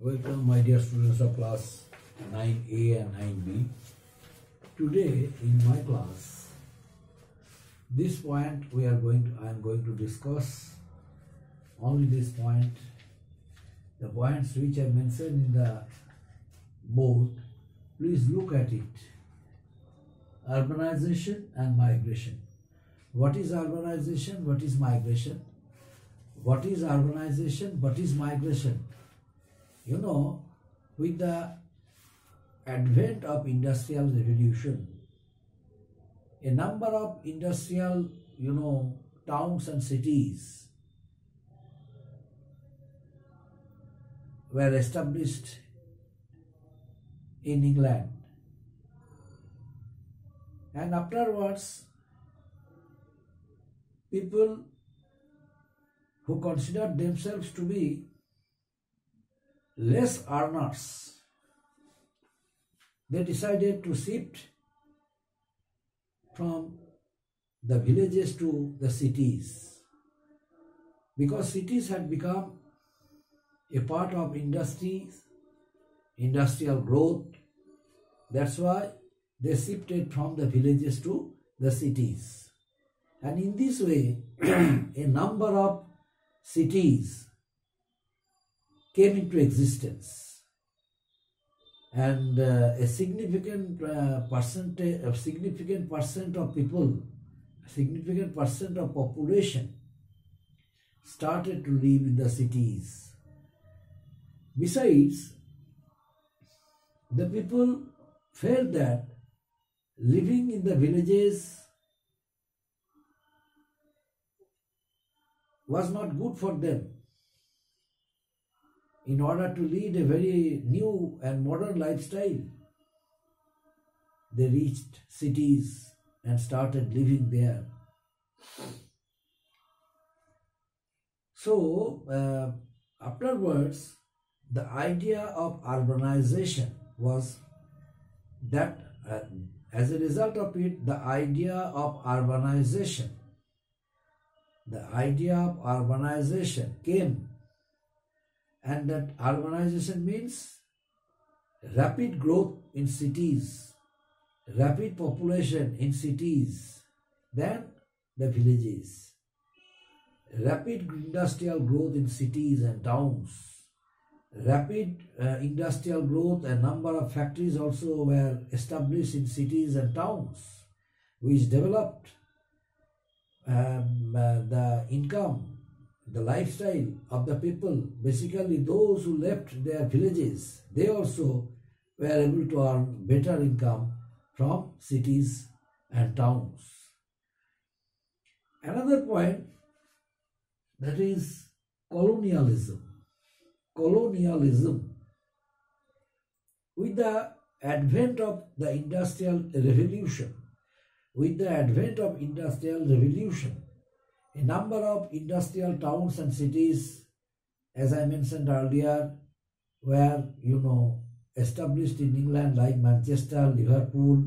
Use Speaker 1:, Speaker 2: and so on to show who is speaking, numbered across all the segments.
Speaker 1: Welcome my dear students of class 9A and 9B. Today in my class, this point I am going to discuss only this point, the points which I mentioned in the board. Please look at it. Urbanization and migration. What is urbanization? What is migration? What is urbanization? What is migration? You know, with the advent of industrial revolution, a number of industrial, towns and cities were established in England. And afterwards, people who considered themselves to be less earners, they decided to shift from the villages to the cities, because cities had become a part of industries, industrial growth. That's why they shifted from the villages to the cities. And in this way, a number of cities came into existence, and a significant percent of people, a significant percent of population started to live in the cities. Besides, the people felt that living in the villages was not good for them. In order to lead a very new and modern lifestyle, they reached cities and started living there. So, afterwards, the idea of urbanization was that, as a result of it, the idea of urbanization came. And that urbanization means rapid growth in cities, rapid population in cities than the villages, rapid industrial growth in cities and towns, rapid industrial growth, a number of factories also were established in cities and towns, which developed the income, the lifestyle of the people. Basically, those who left their villages, they also were able to earn better income from cities and towns. Another point, that is colonialism. Colonialism. With the advent of the Industrial Revolution, a number of industrial towns and cities, as I mentioned earlier, were, established in England, like Manchester, Liverpool,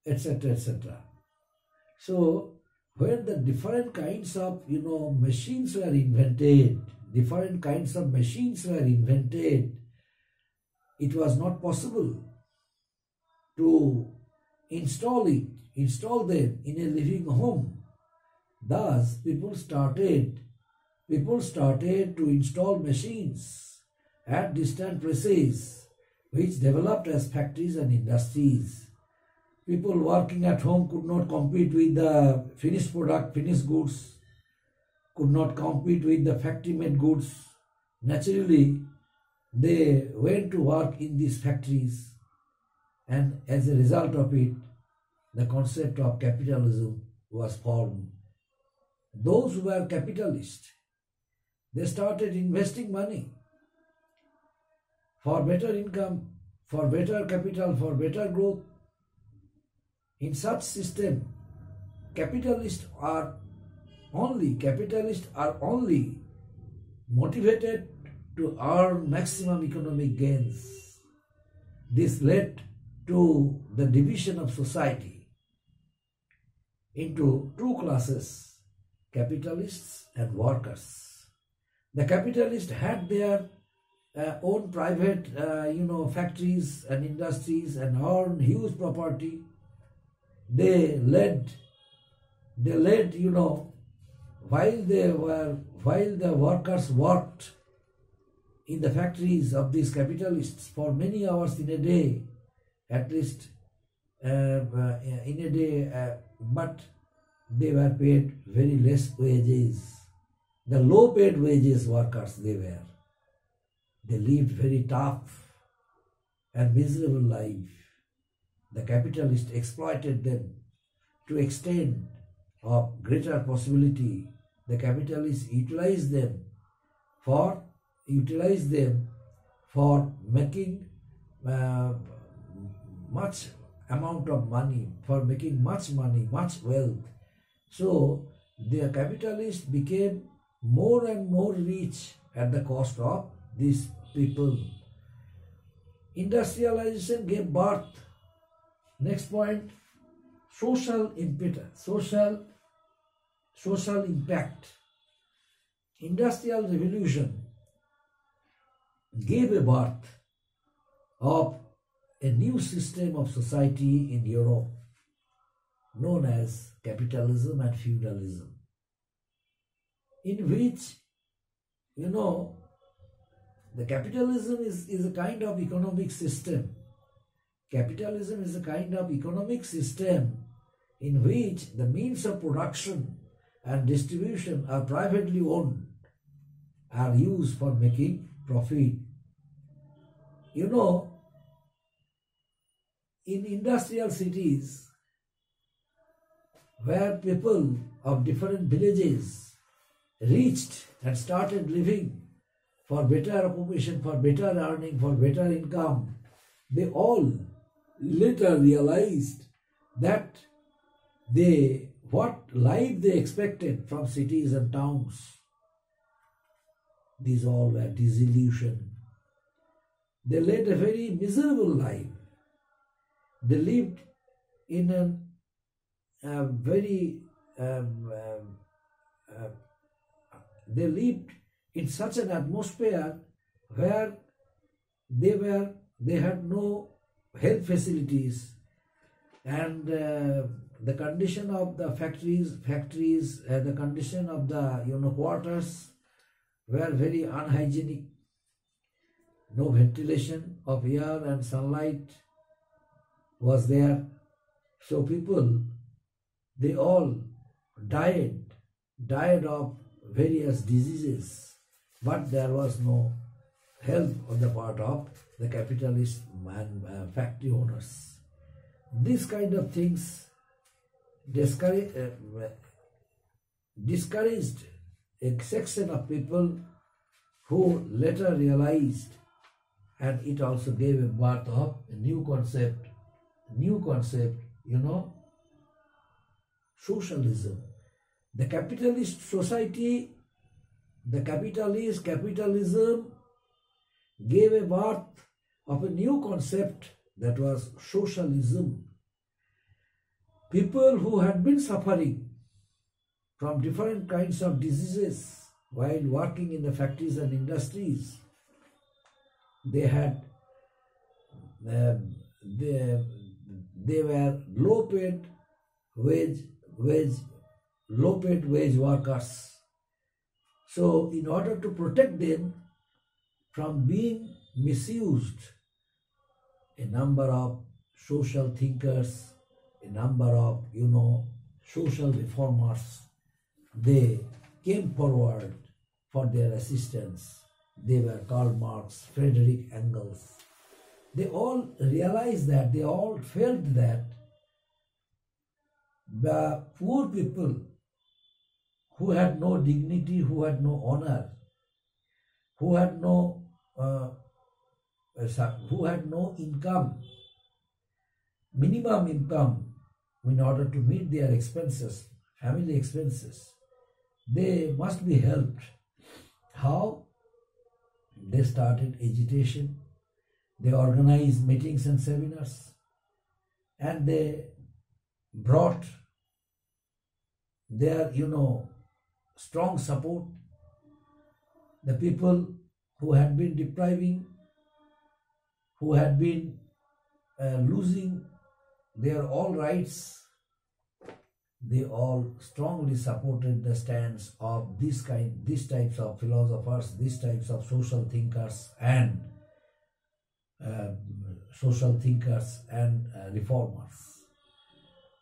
Speaker 1: etc., etc. So, when the different kinds of, machines were invented, it was not possible to install them in a living home. Thus, people started to install machines at distant places, which developed as factories and industries. People working at home could not compete with the finished goods, could not compete with the factory-made goods. Naturally, they went to work in these factories, and as a result of it, the concept of capitalism was formed. Those who were capitalists, they started investing money for better income, for better capital, for better growth. In such system, capitalists are only motivated to earn maximum economic gains. This led to the division of society into two classes, capitalists and workers. The capitalists had their own private, factories and industries and earned huge property. They led, while the workers worked in the factories of these capitalists for many hours in a day, at least in a day, but they were paid very less wages. The low paid wages workers they were. They lived very tough and miserable life. The capitalists exploited them to extent of greater possibility. The capitalists utilized them for making much amount of money, for making much money, much wealth. So the capitalists became more and more rich at the cost of these people. Industrialization gave birth. Next point, social impact. Industrial revolution gave a birth of a new system of society in Europe known as capitalism and feudalism, in which, the capitalism is a kind of economic system. Capitalism is a kind of economic system in which the means of production and distribution are privately owned, are used for making profit. In industrial cities, where people of different villages reached and started living for better occupation, for better earning, for better income, they all later realized that what life they expected from cities and towns, these all were disillusion. They led a very miserable life. They lived in they lived in such an atmosphere where they had no health facilities, and the condition of the factories, the condition of the quarters were very unhygienic. No ventilation of air and sunlight was there. So people, they all died of various diseases, but there was no help on the part of the capitalist and factory owners. These kind of things discouraged a section of people who later realized, and it also gave a birth of a new concept, socialism. The capitalist society, capitalism gave a birth of a new concept, that was socialism. People who had been suffering from different kinds of diseases while working in the factories and industries, they were low paid wage workers. So in order to protect them from being misused, a number of social thinkers, a number of social reformers, they came forward for their assistance. They were Karl Marx, Frederick Engels. They all realized that, they all felt that the poor people who had no dignity, who had no honor, who had no income, minimum income, in order to meet their expenses, family expenses, they must be helped. How? They started agitation. They organized meetings and seminars, and they brought their strong support the people who had been depriving, who had been losing their all rights, they all strongly supported the stance of these types of philosophers, these types of social thinkers and reformers.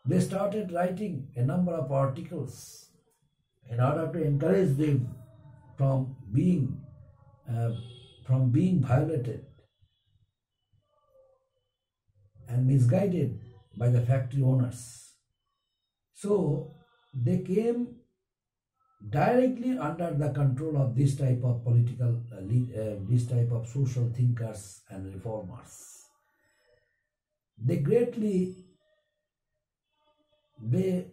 Speaker 1: They started writing a number of articles in order to encourage them from being violated and misguided by the factory owners. So they came directly under the control of this type of this type of social thinkers and reformers. They greatly, the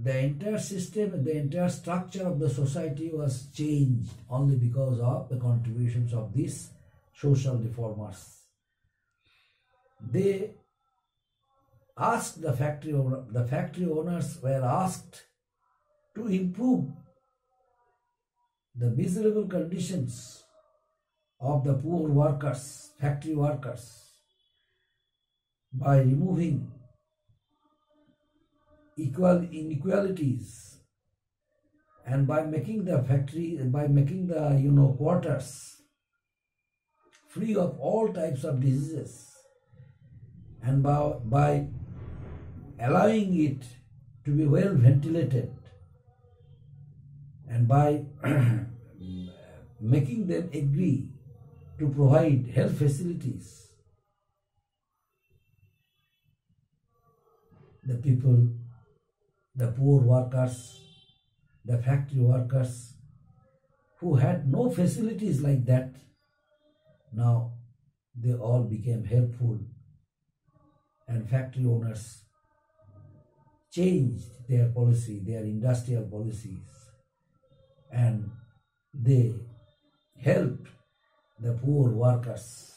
Speaker 1: entire system, the entire structure of the society was changed only because of the contributions of these social reformers. They asked the factory owners were asked to improve the miserable conditions of the poor workers, factory workers, by removing inequalities and by making the quarters free of all types of diseases, and by allowing it to be well ventilated, and by making them agree to provide health facilities. The people, the poor workers, the factory workers who had no facilities like that, now they all became helpful, and factory owners changed their policy, their industrial policies, and they helped the poor workers.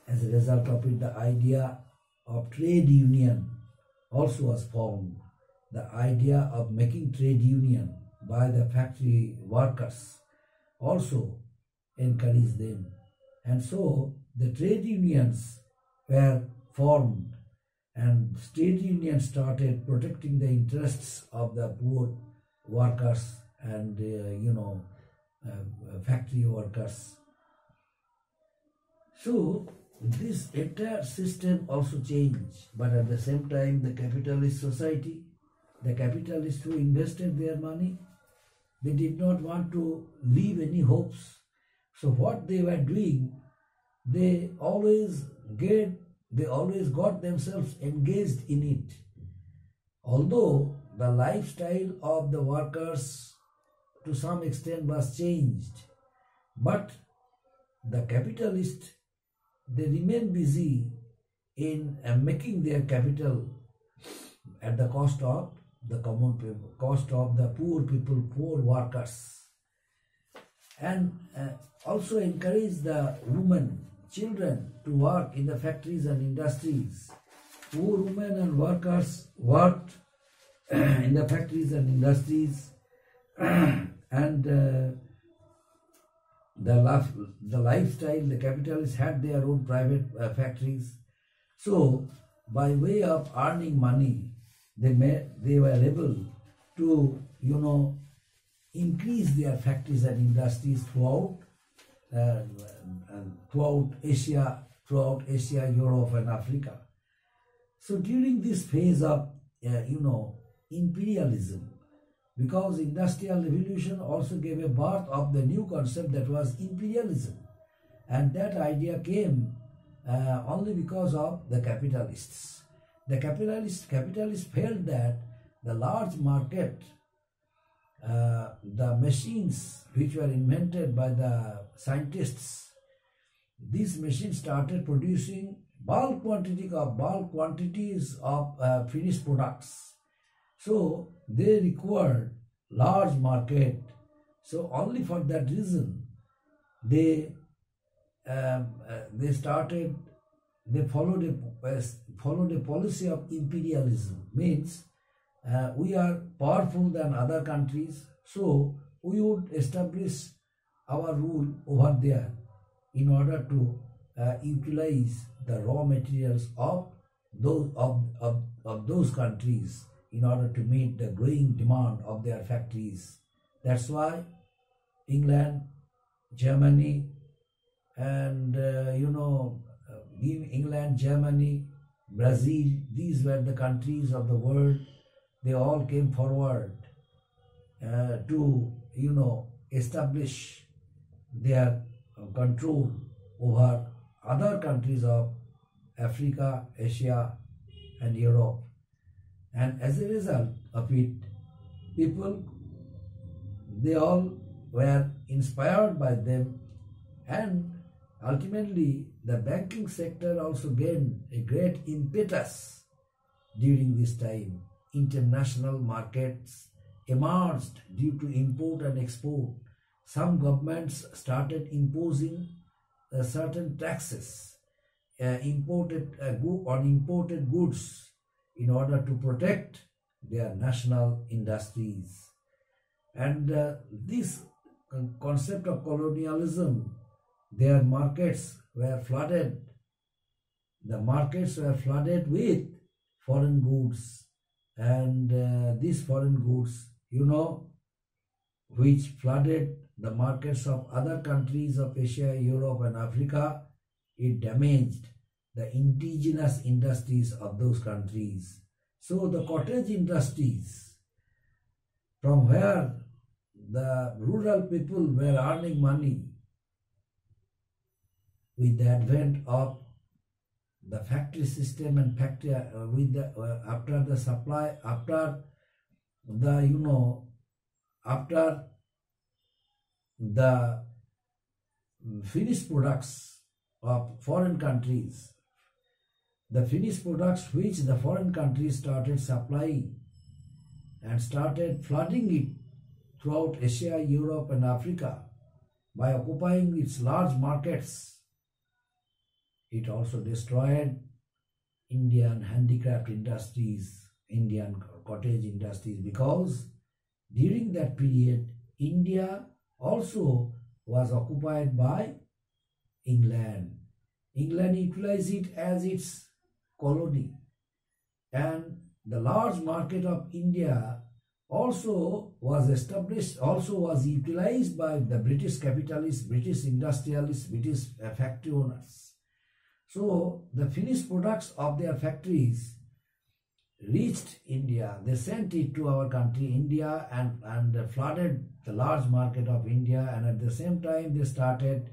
Speaker 1: As a result of it, the idea of trade union also was formed. The idea of making trade union by the factory workers also encouraged them. And so the trade unions were formed, and trade unions started protecting the interests of the poor workers and factory workers. So this entire system also changed, but at the same time the capitalist society, the capitalists who invested their money, they did not want to leave any hopes. So what they were doing, they always got themselves engaged in it. Although the lifestyle of the workers to some extent was changed, but the capitalists, they remain busy in making their capital at the cost of the common people, cost of the poor people, poor workers, and also encourage the women, children to work in the factories and industries. Poor women and workers worked in the factories and industries, and the lifestyle, the capitalists had their own private factories. So by way of earning money, they were able to increase their factories and industries throughout Asia, Europe and Africa. So during this phase of imperialism, because industrial revolution also gave a birth of the new concept that was imperialism, and that idea came only because of the capitalists. The capitalists felt that the large market, the machines which were invented by the scientists, these machines started producing bulk quantities of finished products. So they required large market. So only for that reason they followed a policy of imperialism. Means we are powerful than other countries, So we would establish our rule over there in order to utilize the raw materials of those countries in order to meet the growing demand of their factories. That's why England, Germany, and England, Germany, Brazil, these were the countries of the world. They all came forward to establish their control over other countries of Africa, Asia, and Europe. And as a result of it, people, they all were inspired by them, and ultimately the banking sector also gained a great impetus during this time. International markets emerged due to import and export. Some governments started imposing certain taxes on imported goods in order to protect their national industries. And this concept of colonialism, their markets were flooded. The markets were flooded with foreign goods, and these foreign goods, which flooded the markets of other countries of Asia, Europe, and Africa, it damaged the indigenous industries of those countries. So the cottage industries, from where the rural people were earning money, with the advent of the factory system and after the finished products of foreign countries, the finished products which the foreign countries started supplying and started flooding it throughout Asia, Europe, and Africa by occupying its large markets, it also destroyed Indian handicraft industries, Indian cottage industries, because during that period, India also was occupied by England. England utilized it as its colony, and the large market of India also was established, also was utilized by the British capitalists, British industrialists, British factory owners. So the finished products of their factories reached India. They sent it to our country, India, and flooded the large market of India. And at the same time, they started,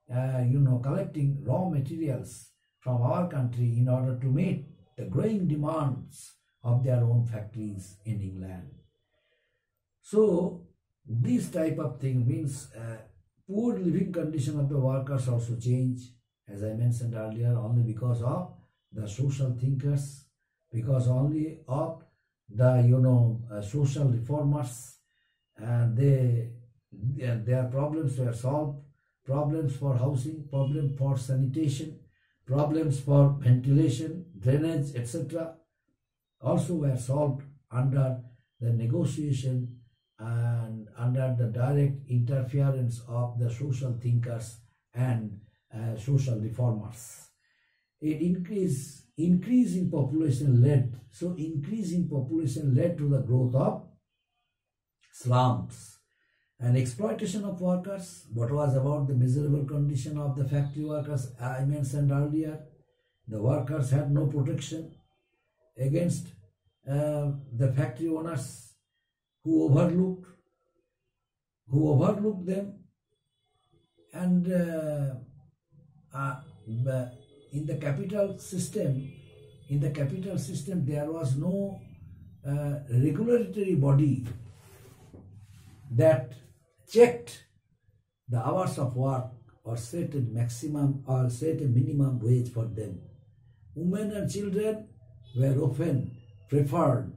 Speaker 1: collecting raw materials from our country in order to meet the growing demands of their own factories in England. So this type of thing means poor living condition of the workers also change, as I mentioned earlier, only because of the social thinkers, because only of the social reformers, and their problems were solved. Problems for housing, problem for sanitation, problems for ventilation, drainage, etc. also were solved under the negotiation and under the direct interference of the social thinkers and social reformers. It increase in population led. So increase in population led to the growth of slums and exploitation of workers. What was about the miserable condition of the factory workers I mentioned earlier. The workers had no protection against the factory owners who overlooked them, and in the capital system there was no regulatory body that checked the hours of work or set a maximum or set a minimum wage for them. Women and children were often preferred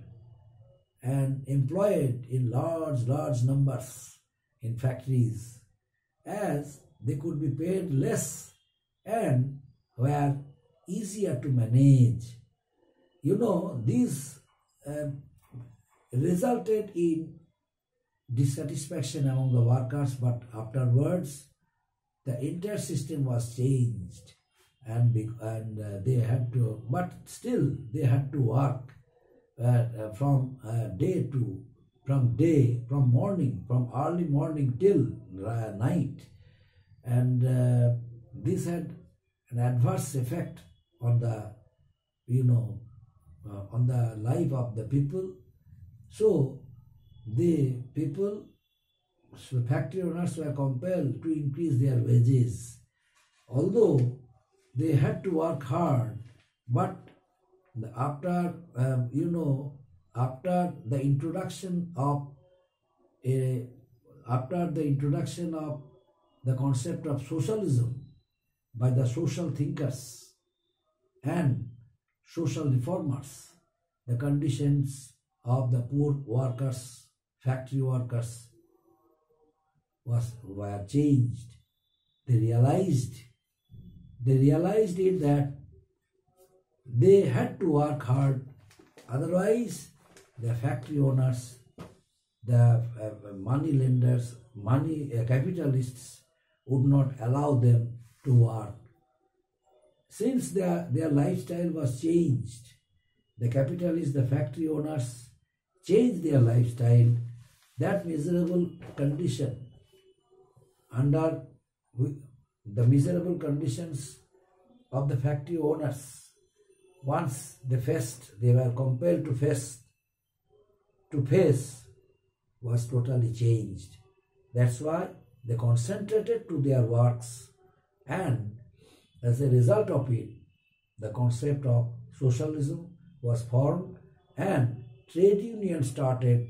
Speaker 1: and employed in large numbers in factories, as they could be paid less and were easier to manage. This resulted in dissatisfaction among the workers, but afterwards the entire system was changed, and they had to, but still they had to work from morning, from early morning till night, and this had an adverse effect on the on the life of the people. So the people, factory owners, were compelled to increase their wages, although they had to work hard. But after after the introduction of the concept of socialism by the social thinkers and social reformers, the conditions of the poor workers, factory workers, were changed. They realized it that they had to work hard, otherwise the factory owners, the money lenders, capitalists would not allow them to work. Since their lifestyle was changed, the capitalists, the factory owners changed their lifestyle. That miserable condition, under the miserable conditions of the factory owners, once they were compelled to face, was totally changed. That's why they concentrated to their works, and as a result of it, the concept of socialism was formed, and trade unions started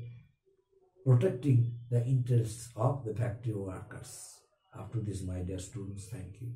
Speaker 1: protecting the interests of the factory workers. Up to this, my dear students, thank you.